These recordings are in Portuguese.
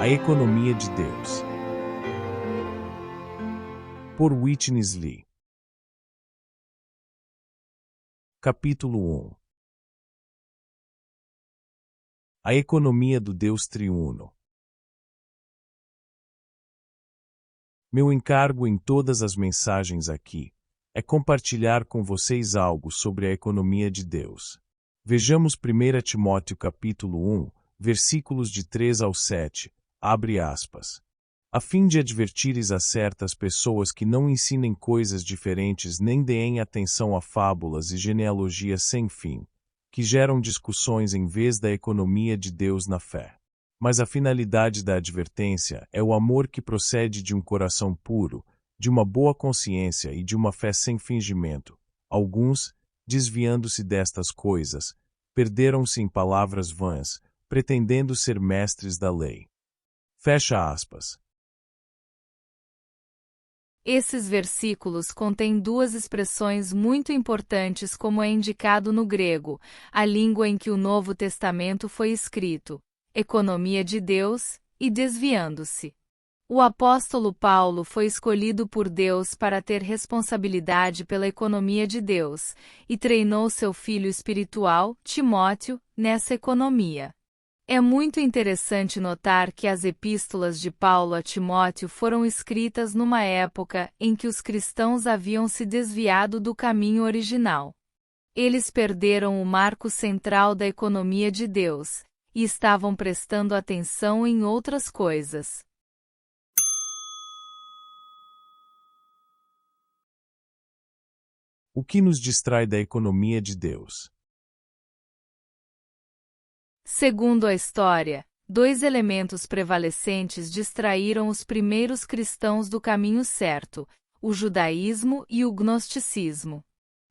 A economia de Deus. Por Witness Lee. Capítulo 1. A economia do Deus triuno. Meu encargo em todas as mensagens aqui é compartilhar com vocês algo sobre a economia de Deus. Vejamos 1 Timóteo capítulo 1, versículos de 3 ao 7, abre aspas. A fim de advertires a certas pessoas que não ensinem coisas diferentes nem deem atenção a fábulas e genealogias sem fim, que geram discussões em vez da economia de Deus na fé. Mas a finalidade da advertência é o amor que procede de um coração puro, de uma boa consciência e de uma fé sem fingimento. Alguns, desviando-se destas coisas, perderam-se em palavras vãs, pretendendo ser mestres da lei. Fecha aspas. Esses versículos contêm duas expressões muito importantes como é indicado no grego, a língua em que o Novo Testamento foi escrito: economia de Deus e desviando-se. O apóstolo Paulo foi escolhido por Deus para ter responsabilidade pela economia de Deus, e treinou seu filho espiritual, Timóteo, nessa economia. É muito interessante notar que as epístolas de Paulo a Timóteo foram escritas numa época em que os cristãos haviam se desviado do caminho original. Eles perderam o marco central da economia de Deus e estavam prestando atenção em outras coisas. O que nos distrai da economia de Deus? Segundo a história, dois elementos prevalecentes distraíram os primeiros cristãos do caminho certo: o judaísmo e o gnosticismo.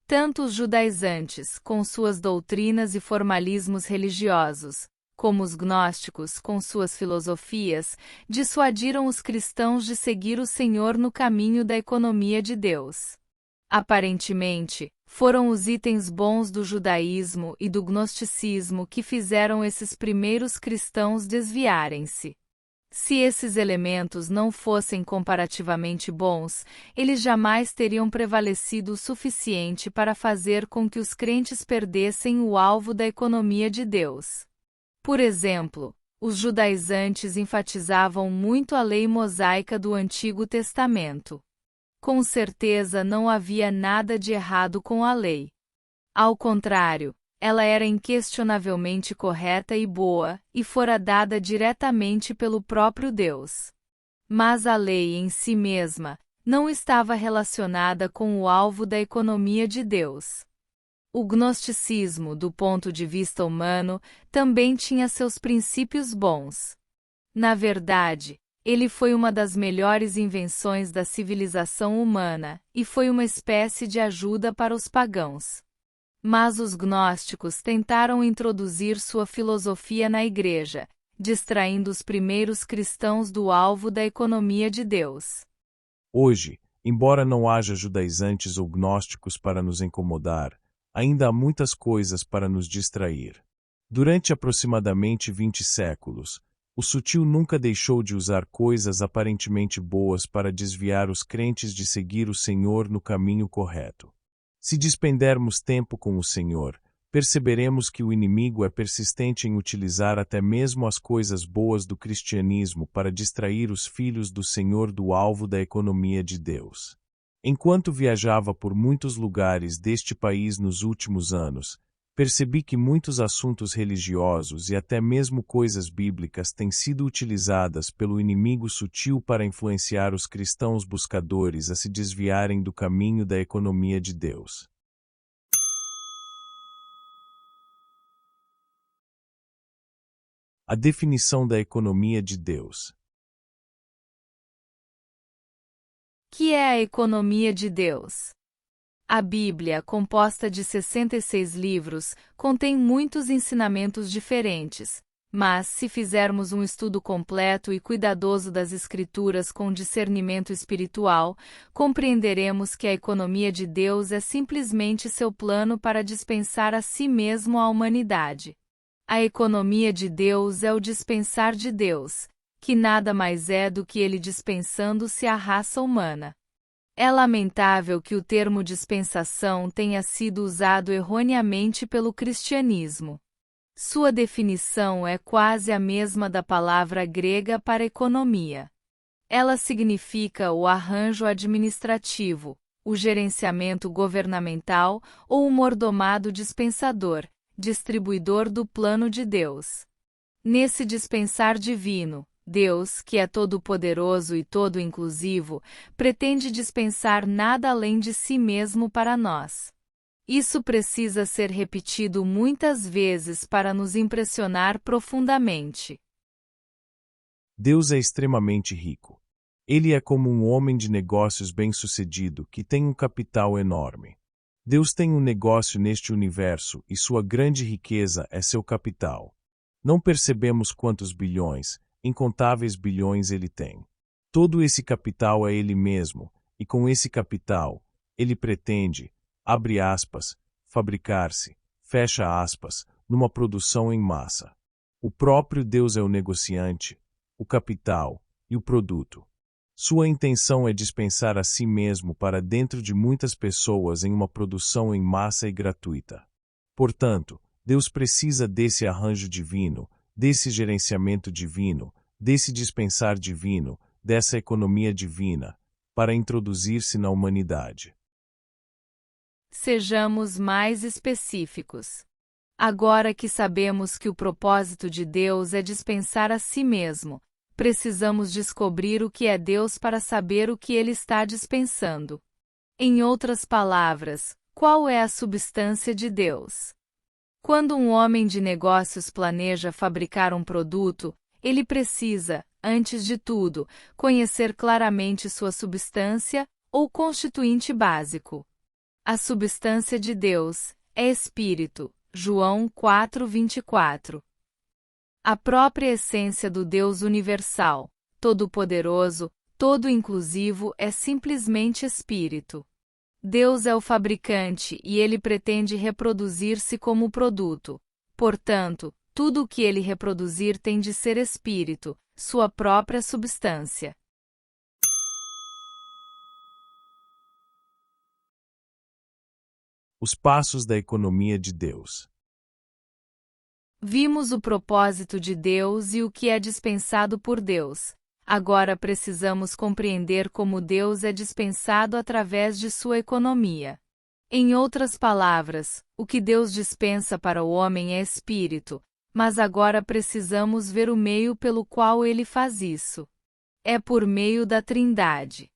Tanto os judaizantes, com suas doutrinas e formalismos religiosos, como os gnósticos, com suas filosofias, dissuadiram os cristãos de seguir o Senhor no caminho da economia de Deus. Aparentemente, foram os itens bons do judaísmo e do gnosticismo que fizeram esses primeiros cristãos desviarem-se. Se esses elementos não fossem comparativamente bons, eles jamais teriam prevalecido o suficiente para fazer com que os crentes perdessem o alvo da economia de Deus. Por exemplo, os judaizantes enfatizavam muito a lei mosaica do Antigo Testamento. Com certeza não havia nada de errado com a lei. Ao contrário, ela era inquestionavelmente correta e boa, e fora dada diretamente pelo próprio Deus. Mas a lei em si mesma não estava relacionada com o alvo da economia de Deus. O gnosticismo, do ponto de vista humano, também tinha seus princípios bons. Na verdade, ele foi uma das melhores invenções da civilização humana, e foi uma espécie de ajuda para os pagãos. Mas os gnósticos tentaram introduzir sua filosofia na igreja, distraindo os primeiros cristãos do alvo da economia de Deus. Hoje, embora não haja judaizantes ou gnósticos para nos incomodar, ainda há muitas coisas para nos distrair. Durante aproximadamente 20 séculos, o sutil nunca deixou de usar coisas aparentemente boas para desviar os crentes de seguir o Senhor no caminho correto. Se despendermos tempo com o Senhor, perceberemos que o inimigo é persistente em utilizar até mesmo as coisas boas do cristianismo para distrair os filhos do Senhor do alvo da economia de Deus. Enquanto viajava por muitos lugares deste país nos últimos anos, percebi que muitos assuntos religiosos e até mesmo coisas bíblicas têm sido utilizadas pelo inimigo sutil para influenciar os cristãos buscadores a se desviarem do caminho da economia de Deus. A definição da economia de Deus. Que é a economia de Deus? A Bíblia, composta de 66 livros, contém muitos ensinamentos diferentes, mas, se fizermos um estudo completo e cuidadoso das Escrituras com discernimento espiritual, compreenderemos que a economia de Deus é simplesmente seu plano para dispensar a si mesmo à humanidade. A economia de Deus é o dispensar de Deus, que nada mais é do que ele dispensando-se à raça humana. É lamentável que o termo dispensação tenha sido usado erroneamente pelo cristianismo. Sua definição é quase a mesma da palavra grega para economia. Ela significa o arranjo administrativo, o gerenciamento governamental ou o mordomado dispensador, distribuidor do plano de Deus. Nesse dispensar divino, Deus, que é todo-poderoso e todo-inclusivo, pretende dispensar nada além de si mesmo para nós. Isso precisa ser repetido muitas vezes para nos impressionar profundamente. Deus é extremamente rico. Ele é como um homem de negócios bem-sucedido que tem um capital enorme. Deus tem um negócio neste universo e sua grande riqueza é seu capital. Não percebemos quantos bilhões, incontáveis bilhões ele tem. Todo esse capital é ele mesmo, e com esse capital, ele pretende, abre aspas, fabricar-se, fecha aspas, numa produção em massa. O próprio Deus é o negociante, o capital e o produto. Sua intenção é dispensar a si mesmo para dentro de muitas pessoas em uma produção em massa e gratuita. Portanto, Deus precisa desse arranjo divino, desse gerenciamento divino, desse dispensar divino, dessa economia divina, para introduzir-se na humanidade. Sejamos mais específicos. Agora que sabemos que o propósito de Deus é dispensar a si mesmo, precisamos descobrir o que é Deus para saber o que ele está dispensando. Em outras palavras, qual é a substância de Deus? Quando um homem de negócios planeja fabricar um produto, ele precisa, antes de tudo, conhecer claramente sua substância ou constituinte básico. A substância de Deus é Espírito, João 4:24. A própria essência do Deus universal, todo-poderoso, todo-inclusivo é simplesmente Espírito. Deus é o fabricante e ele pretende reproduzir-se como produto. Portanto, tudo o que ele reproduzir tem de ser Espírito, sua própria substância. Os passos da economia de Deus. Vimos o propósito de Deus e o que é dispensado por Deus. Agora precisamos compreender como Deus é dispensado através de sua economia. Em outras palavras, o que Deus dispensa para o homem é espírito, mas agora precisamos ver o meio pelo qual ele faz isso. É por meio da Trindade.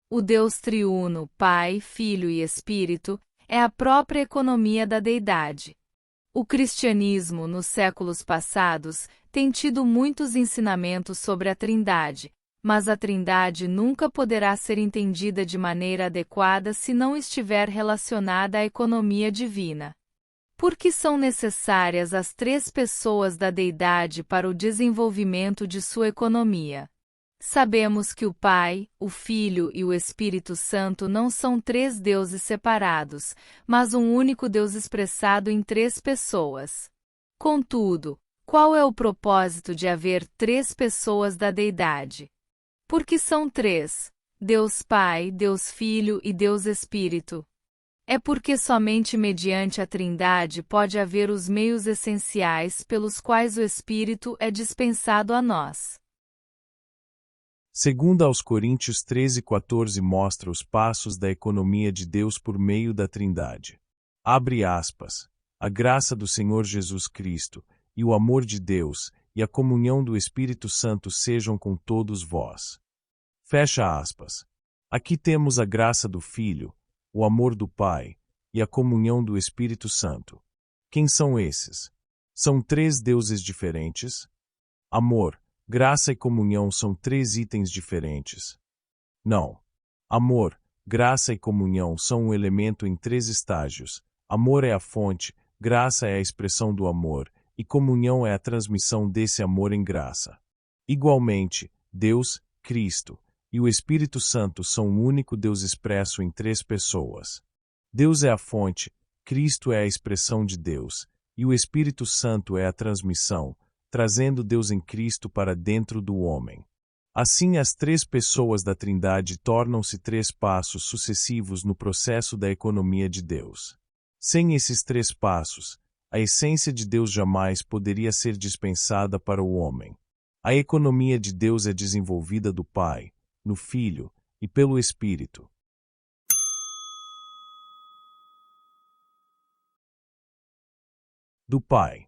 O Deus triuno, Pai, Filho e Espírito, é a própria economia da deidade. O cristianismo, nos séculos passados, tem tido muitos ensinamentos sobre a Trindade, mas a Trindade nunca poderá ser entendida de maneira adequada se não estiver relacionada à economia divina. Por que são necessárias as três pessoas da deidade para o desenvolvimento de sua economia? Sabemos que o Pai, o Filho e o Espírito Santo não são três deuses separados, mas um único Deus expressado em três pessoas. Contudo, qual é o propósito de haver três pessoas da deidade? Por que são três? Deus Pai, Deus Filho e Deus Espírito. É porque somente mediante a Trindade pode haver os meios essenciais pelos quais o Espírito é dispensado a nós. Segundo aos Coríntios 13:14 mostra os passos da economia de Deus por meio da Trindade. Abre aspas. A graça do Senhor Jesus Cristo, e o amor de Deus, e a comunhão do Espírito Santo sejam com todos vós. Fecha aspas. Aqui temos a graça do Filho, o amor do Pai, e a comunhão do Espírito Santo. Quem são esses? São três deuses diferentes? Amor, graça e comunhão são três itens diferentes. Não. Amor, graça e comunhão são um elemento em três estágios. Amor é a fonte, graça é a expressão do amor, e comunhão é a transmissão desse amor em graça. Igualmente, Deus, Cristo, e o Espírito Santo são um único Deus expresso em três pessoas. Deus é a fonte, Cristo é a expressão de Deus, e o Espírito Santo é a transmissão, trazendo Deus em Cristo para dentro do homem. Assim, as três pessoas da Trindade tornam-se três passos sucessivos no processo da economia de Deus. Sem esses três passos, a essência de Deus jamais poderia ser dispensada para o homem. A economia de Deus é desenvolvida do Pai, no Filho e pelo Espírito. Do Pai.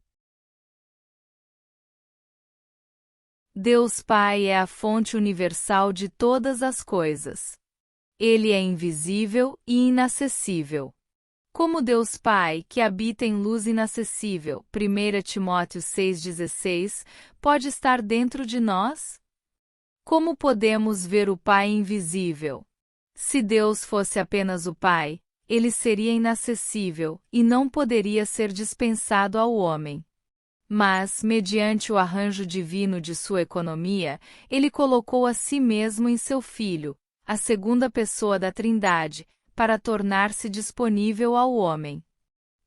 Deus Pai é a fonte universal de todas as coisas. Ele é invisível e inacessível. Como Deus Pai, que habita em luz inacessível, 1 Timóteo 6,16, pode estar dentro de nós? Como podemos ver o Pai invisível? Se Deus fosse apenas o Pai, ele seria inacessível e não poderia ser dispensado ao homem. Mas, mediante o arranjo divino de sua economia, ele colocou a si mesmo em seu Filho, a segunda pessoa da Trindade, para tornar-se disponível ao homem.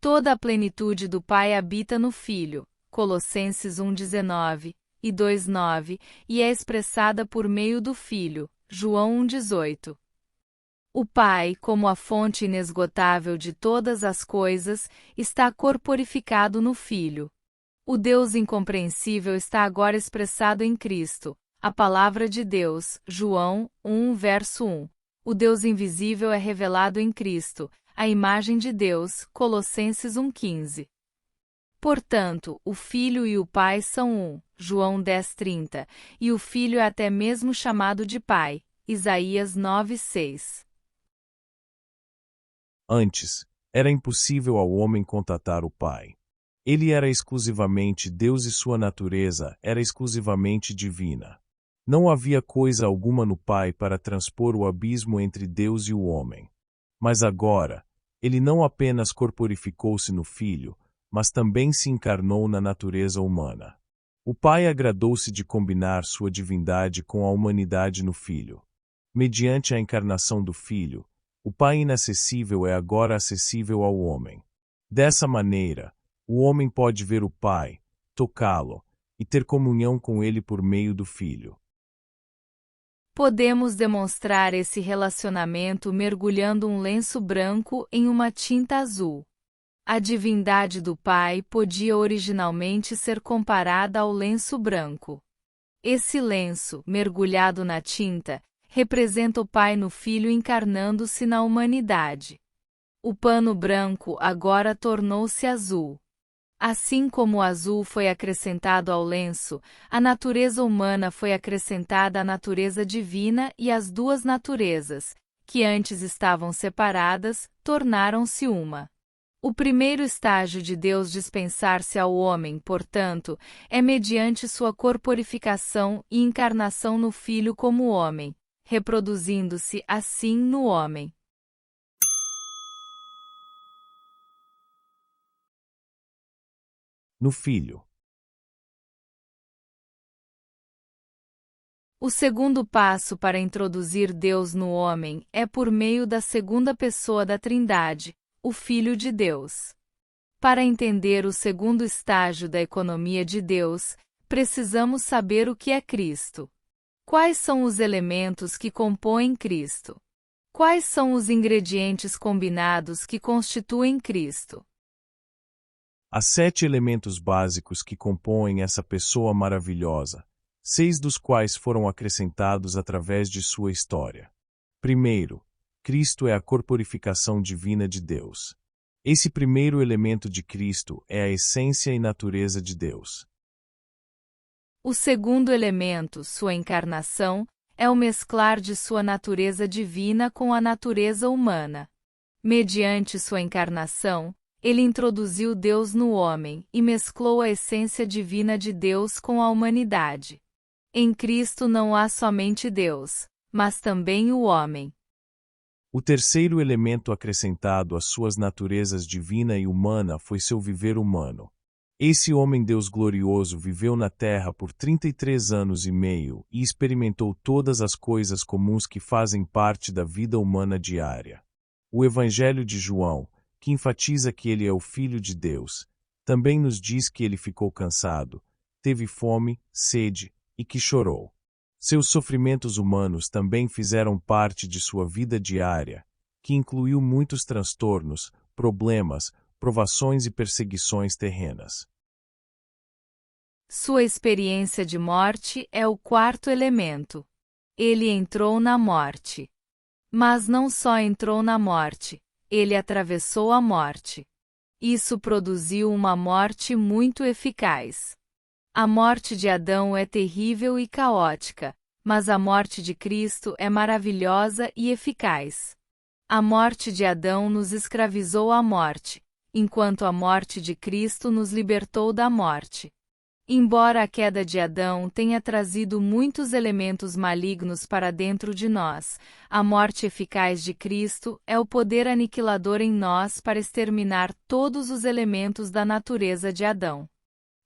Toda a plenitude do Pai habita no Filho, Colossenses 1,19 e 2,9, e é expressada por meio do Filho, João 1,18. O Pai, como a fonte inesgotável de todas as coisas, está corporificado no Filho. O Deus incompreensível está agora expressado em Cristo, a Palavra de Deus, João 1, verso 1. O Deus invisível é revelado em Cristo, a imagem de Deus, Colossenses 1,15. Portanto, o Filho e o Pai são um, João 10,30, e o Filho é até mesmo chamado de Pai, Isaías 9,6. Antes, era impossível ao homem contatar o Pai. Ele era exclusivamente Deus e sua natureza era exclusivamente divina. Não havia coisa alguma no Pai para transpor o abismo entre Deus e o homem. Mas agora, ele não apenas corporificou-se no Filho, mas também se encarnou na natureza humana. O Pai agradou-se de combinar sua divindade com a humanidade no Filho. Mediante a encarnação do Filho, o Pai inacessível é agora acessível ao homem. Dessa maneira, o homem pode ver o Pai, tocá-lo, e ter comunhão com ele por meio do Filho. Podemos demonstrar esse relacionamento mergulhando um lenço branco em uma tinta azul. A divindade do Pai podia originalmente ser comparada ao lenço branco. Esse lenço, mergulhado na tinta, representa o Pai no Filho encarnando-se na humanidade. O pano branco agora tornou-se azul. Assim como o azul foi acrescentado ao lenço, a natureza humana foi acrescentada à natureza divina e as duas naturezas, que antes estavam separadas, tornaram-se uma. O primeiro estágio de Deus dispensar-se ao homem, portanto, é mediante sua corporificação e encarnação no Filho como homem, reproduzindo-se assim no homem. No Filho. O segundo passo para introduzir Deus no homem é por meio da segunda pessoa da Trindade, o Filho de Deus. Para entender o segundo estágio da economia de Deus, precisamos saber o que é Cristo. Quais são os elementos que compõem Cristo? Quais são os ingredientes combinados que constituem Cristo? Há 7 elementos básicos que compõem essa pessoa maravilhosa, 6 dos quais foram acrescentados através de sua história. Primeiro, Cristo é a corporificação divina de Deus. Esse primeiro elemento de Cristo é a essência e natureza de Deus. O segundo elemento, sua encarnação, é o mesclar de sua natureza divina com a natureza humana. Mediante sua encarnação, ele introduziu Deus no homem e mesclou a essência divina de Deus com a humanidade. Em Cristo não há somente Deus, mas também o homem. O terceiro elemento acrescentado às suas naturezas divina e humana foi seu viver humano. Esse homem-Deus glorioso viveu na terra por 33 anos e meio e experimentou todas as coisas comuns que fazem parte da vida humana diária. O Evangelho de João, que enfatiza que ele é o Filho de Deus, também nos diz que ele ficou cansado, teve fome, sede, e que chorou. Seus sofrimentos humanos também fizeram parte de sua vida diária, que incluiu muitos transtornos, problemas, provações e perseguições terrenas. Sua experiência de morte é o quarto elemento. Ele entrou na morte. Mas não só entrou na morte, ele atravessou a morte. Isso produziu uma morte muito eficaz. A morte de Adão é terrível e caótica, mas a morte de Cristo é maravilhosa e eficaz. A morte de Adão nos escravizou à morte, enquanto a morte de Cristo nos libertou da morte. Embora a queda de Adão tenha trazido muitos elementos malignos para dentro de nós, a morte eficaz de Cristo é o poder aniquilador em nós para exterminar todos os elementos da natureza de Adão.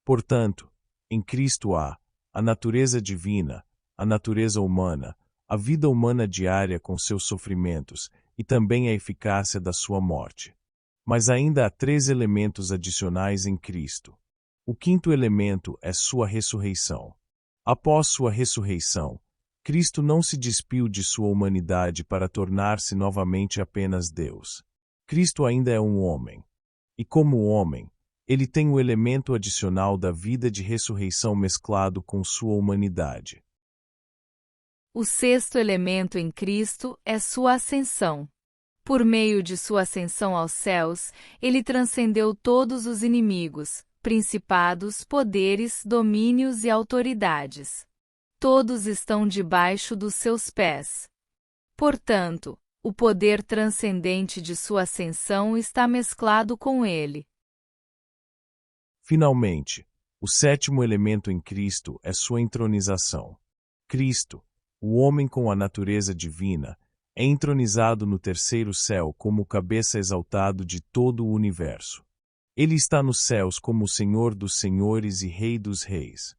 Portanto, em Cristo há a natureza divina, a natureza humana, a vida humana diária com seus sofrimentos e também a eficácia da sua morte. Mas ainda há 3 elementos adicionais em Cristo. O quinto elemento é sua ressurreição. Após sua ressurreição, Cristo não se despiu de sua humanidade para tornar-se novamente apenas Deus. Cristo ainda é um homem. E como homem, ele tem o elemento adicional da vida de ressurreição mesclado com sua humanidade. O sexto elemento em Cristo é sua ascensão. Por meio de sua ascensão aos céus, ele transcendeu todos os inimigos, principados, poderes, domínios e autoridades. Todos estão debaixo dos seus pés. Portanto, o poder transcendente de sua ascensão está mesclado com ele. Finalmente, o sétimo elemento em Cristo é sua entronização. Cristo, o homem com a natureza divina, é entronizado no terceiro céu como o cabeça exaltado de todo o universo. Ele está nos céus como o Senhor dos senhores e Rei dos reis.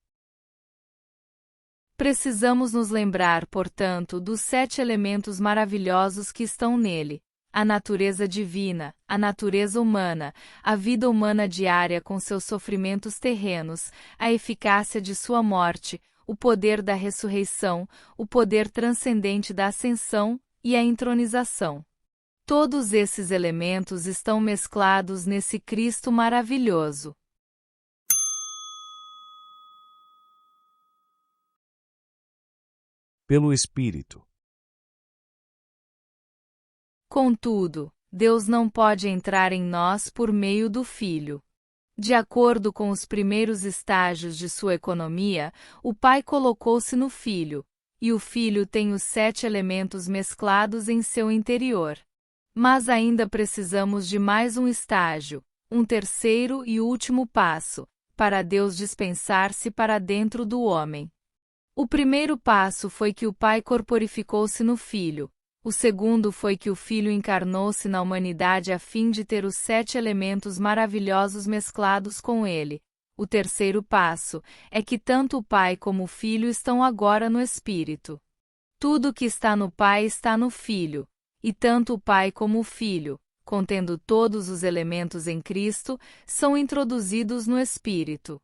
Precisamos nos lembrar, portanto, dos 7 elementos maravilhosos que estão nele: a natureza divina, a natureza humana, a vida humana diária com seus sofrimentos terrenos, a eficácia de sua morte, o poder da ressurreição, o poder transcendente da ascensão e a entronização. Todos esses elementos estão mesclados nesse Cristo maravilhoso. Pelo Espírito. Contudo, Deus não pode entrar em nós por meio do Filho. De acordo com os primeiros estágios de sua economia, o Pai colocou-se no Filho, e o Filho tem os 7 elementos mesclados em seu interior. Mas ainda precisamos de mais um estágio, um terceiro e último passo, para Deus dispensar-se para dentro do homem. O primeiro passo foi que o Pai corporificou-se no Filho. O segundo foi que o Filho encarnou-se na humanidade a fim de ter os 7 elementos maravilhosos mesclados com ele. O terceiro passo é que tanto o Pai como o Filho estão agora no Espírito. Tudo que está no Pai está no Filho. E tanto o Pai como o Filho, contendo todos os elementos em Cristo, são introduzidos no Espírito.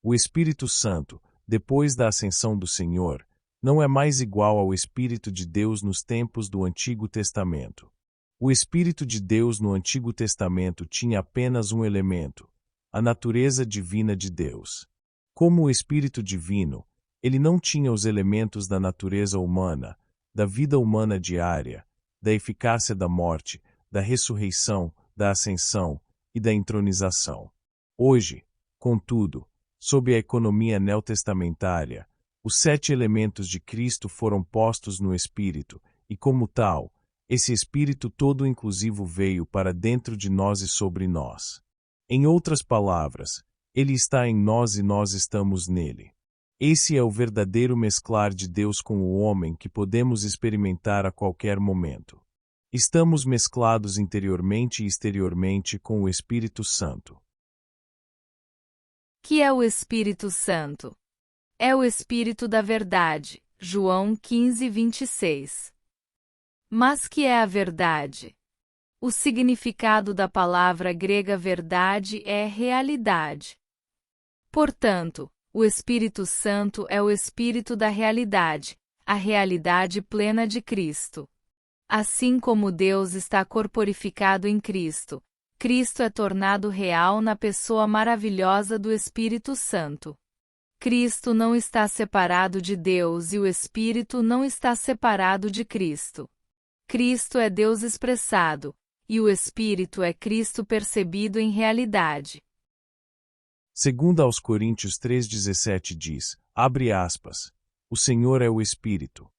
O Espírito Santo, depois da ascensão do Senhor, não é mais igual ao Espírito de Deus nos tempos do Antigo Testamento. O Espírito de Deus no Antigo Testamento tinha apenas um elemento: a natureza divina de Deus. Como o Espírito Divino, ele não tinha os elementos da natureza humana, da vida humana diária, da eficácia da morte, da ressurreição, da ascensão e da entronização. Hoje, contudo, sob a economia neotestamentária, os 7 elementos de Cristo foram postos no Espírito, e como tal, esse Espírito todo inclusivo veio para dentro de nós e sobre nós. Em outras palavras, ele está em nós e nós estamos nele. Esse é o verdadeiro mesclar de Deus com o homem que podemos experimentar a qualquer momento. Estamos mesclados interiormente e exteriormente com o Espírito Santo. Que é o Espírito Santo? É o Espírito da verdade. João 15:26. Mas que é a verdade? O significado da palavra grega verdade é realidade. Portanto, O Espírito Santo é o Espírito da realidade, a realidade plena de Cristo. Assim como Deus está corporificado em Cristo, Cristo é tornado real na pessoa maravilhosa do Espírito Santo. Cristo não está separado de Deus e o Espírito não está separado de Cristo. Cristo é Deus expressado, e o Espírito é Cristo percebido em realidade. Segundo aos Coríntios 3,17 diz, abre aspas, o Senhor é o Espírito.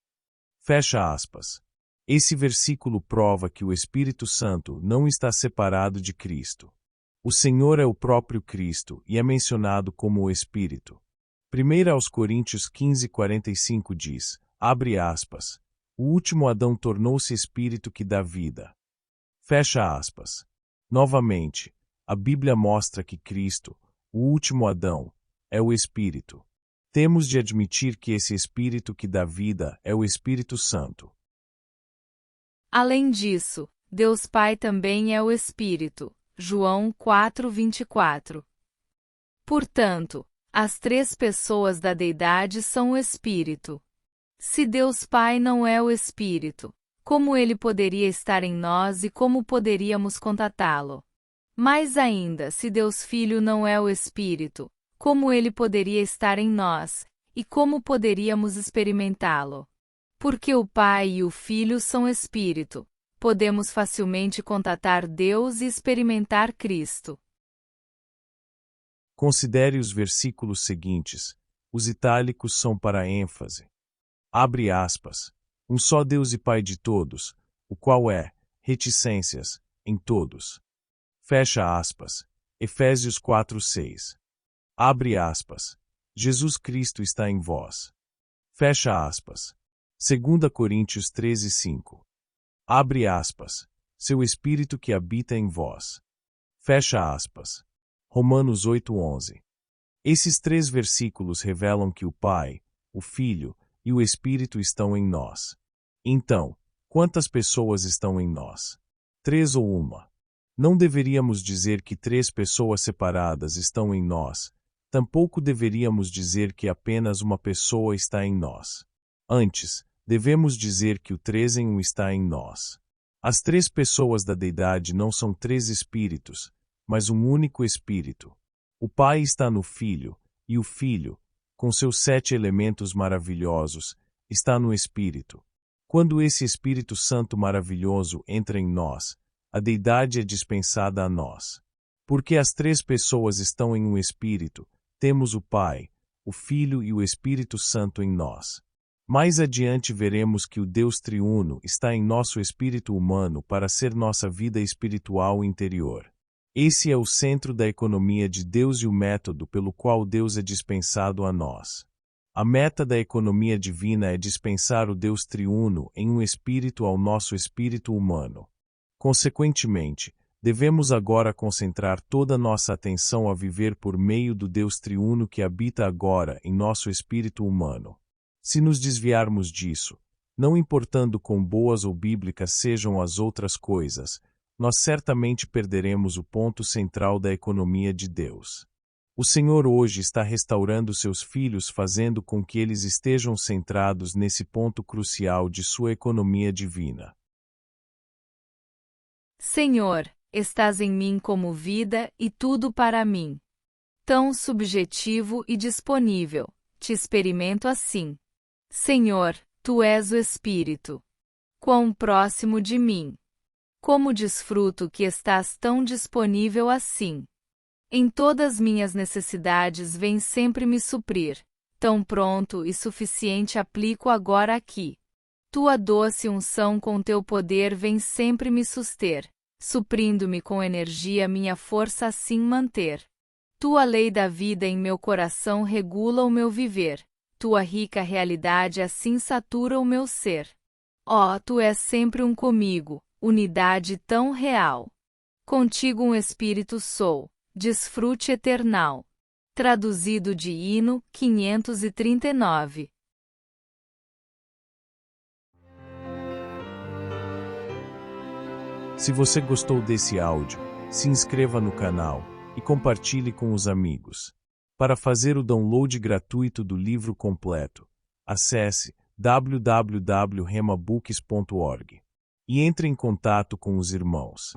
Fecha aspas. Esse versículo prova que o Espírito Santo não está separado de Cristo. O Senhor é o próprio Cristo e é mencionado como o Espírito. 1 aos Coríntios 15:45 diz, abre aspas, o último Adão tornou-se Espírito que dá vida. Fecha aspas. Novamente, a Bíblia mostra que Cristo, o último Adão, é o Espírito. Temos de admitir que esse Espírito que dá vida é o Espírito Santo. Além disso, Deus Pai também é o Espírito. João 4:24. Portanto, as três pessoas da deidade são o Espírito. Se Deus Pai não é o Espírito, como ele poderia estar em nós e como poderíamos contatá-lo? Mais ainda, se Deus Filho não é o Espírito, como ele poderia estar em nós, e como poderíamos experimentá-lo? Porque o Pai e o Filho são Espírito, podemos facilmente contatar Deus e experimentar Cristo. Considere os versículos seguintes. Os itálicos são para ênfase. Abre aspas. Um só Deus e Pai de todos, o qual é, reticências, em todos. Fecha aspas. Efésios 4:6. Abre aspas. Jesus Cristo está em vós. Fecha aspas. 2 Coríntios 13:5. Abre aspas. Seu Espírito que habita em vós. Fecha aspas. Romanos 8:11. Esses três versículos revelam que o Pai, o Filho e o Espírito estão em nós. Então, quantas pessoas estão em nós? 3 ou uma? Não deveríamos dizer que 3 pessoas separadas estão em nós, tampouco deveríamos dizer que apenas uma pessoa está em nós. Antes, devemos dizer que o 3 em 1 está em nós. As 3 pessoas da deidade não são 3 espíritos, mas um único Espírito. O Pai está no Filho, e o Filho, com seus 7 elementos maravilhosos, está no Espírito. Quando esse Espírito Santo maravilhoso entra em nós, a deidade é dispensada a nós. Porque as 3 pessoas estão em um Espírito, temos o Pai, o Filho e o Espírito Santo em nós. Mais adiante veremos que o Deus triuno está em nosso espírito humano para ser nossa vida espiritual interior. Esse é o centro da economia de Deus e o método pelo qual Deus é dispensado a nós. A meta da economia divina é dispensar o Deus triuno em um espírito ao nosso espírito humano. Consequentemente, devemos agora concentrar toda nossa atenção a viver por meio do Deus triuno que habita agora em nosso espírito humano. Se nos desviarmos disso, não importando quão boas ou bíblicas sejam as outras coisas, nós certamente perderemos o ponto central da economia de Deus. O Senhor hoje está restaurando seus filhos fazendo com que eles estejam centrados nesse ponto crucial de sua economia divina. Senhor, estás em mim como vida e tudo para mim. Tão subjetivo e disponível, te experimento assim. Senhor, tu és o Espírito. Quão próximo de mim. Como desfruto que estás tão disponível assim. Em todas minhas necessidades vem sempre me suprir. Tão pronto e suficiente aplico agora aqui. Tua doce unção com teu poder vem sempre me suster, suprindo-me com energia minha força assim manter. Tua lei da vida em meu coração regula o meu viver. Tua rica realidade assim satura o meu ser. Ó, tu és sempre um comigo, unidade tão real. Contigo um espírito sou, desfrute eternal. Traduzido de hino 539. Se você gostou desse áudio, se inscreva no canal e compartilhe com os amigos. Para fazer o download gratuito do livro completo, acesse www.remabooks.org e entre em contato com os irmãos.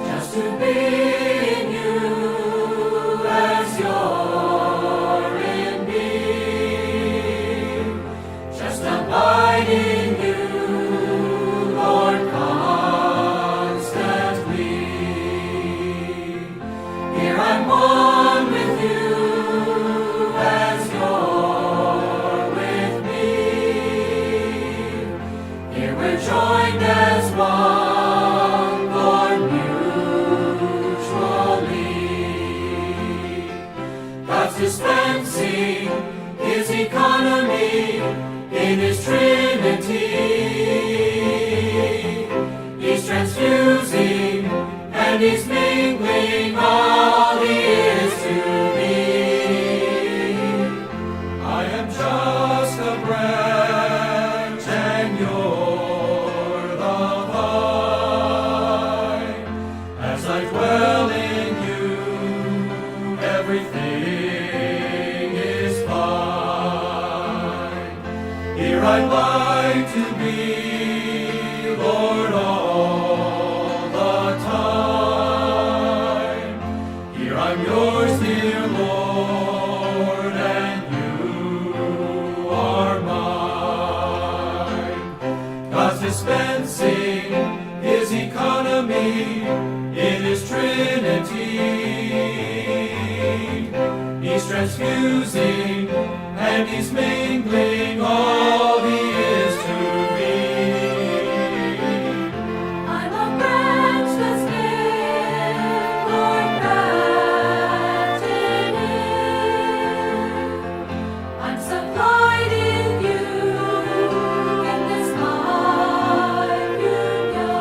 Just to be in you as you're in me, just abide in you, Lord, constantly. Here I'm one with you as you're with me. Here we're joined as one, Lord, mutually. God's dispensing His economy in His Trinity. He's transfusing and He's mingling all He is to me. I am just a branch and you're the vine. As I dwell in you, everything is fine. Here I like to be, Lord, all the time. Here I'm yours, dear Lord, and you are mine. God's dispensing His economy in His Trinity. He's transfusing and He's mingling all He is to me. I'm a branch that's in, Lord, grafted in. I'm supplied in you in this life union.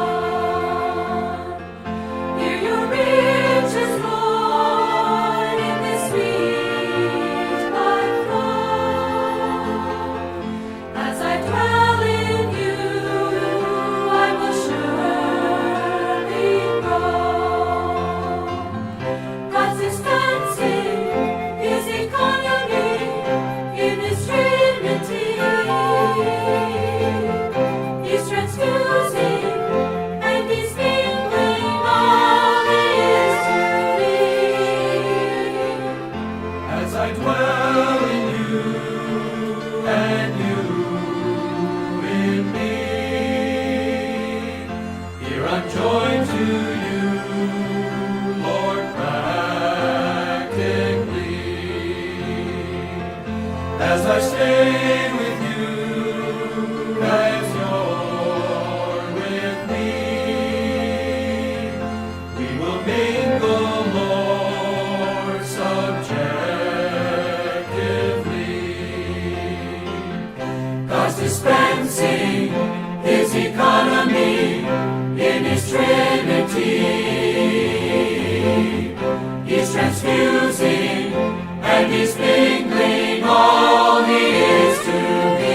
Hear your riches, Lord, in this sweet life flow. As I dwell in you, I will surely grow. God's dispensing His economy in His Trinity. He's transfusing and He's mingling all He is to me. As I dwell in you and you in me, here I'm joined to you, Lord, practically. As I stay with you, as you're with me, we will mingle, Lord, subjectively. God's dispensing His economy in His Trinity. He's transfusing and He's mingling all He is to me.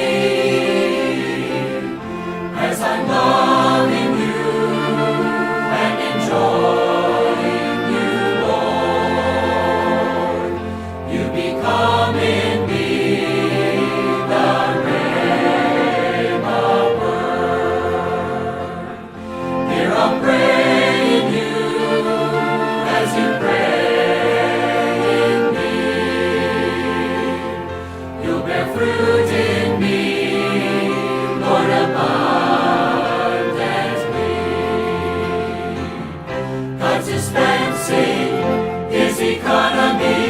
As I'm loving you and enjoying you, Lord, you become in me the Rhema word. Here I'll pray in you as you pray in me. You'll bear fruit in me, Lord, abundantly. God's dispensing His economy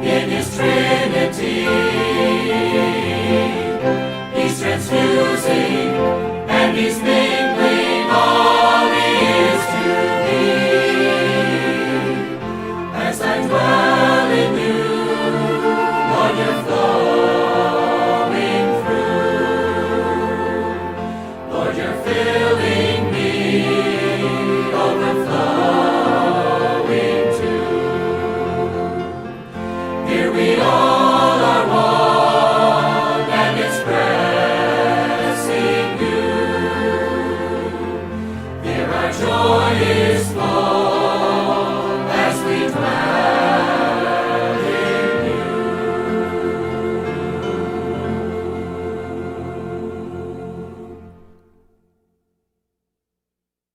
in His Trinity. He's transfusing and He's mingling all He is to me. As I dwell in you, Lord, you're flowing through. Lord, you're filling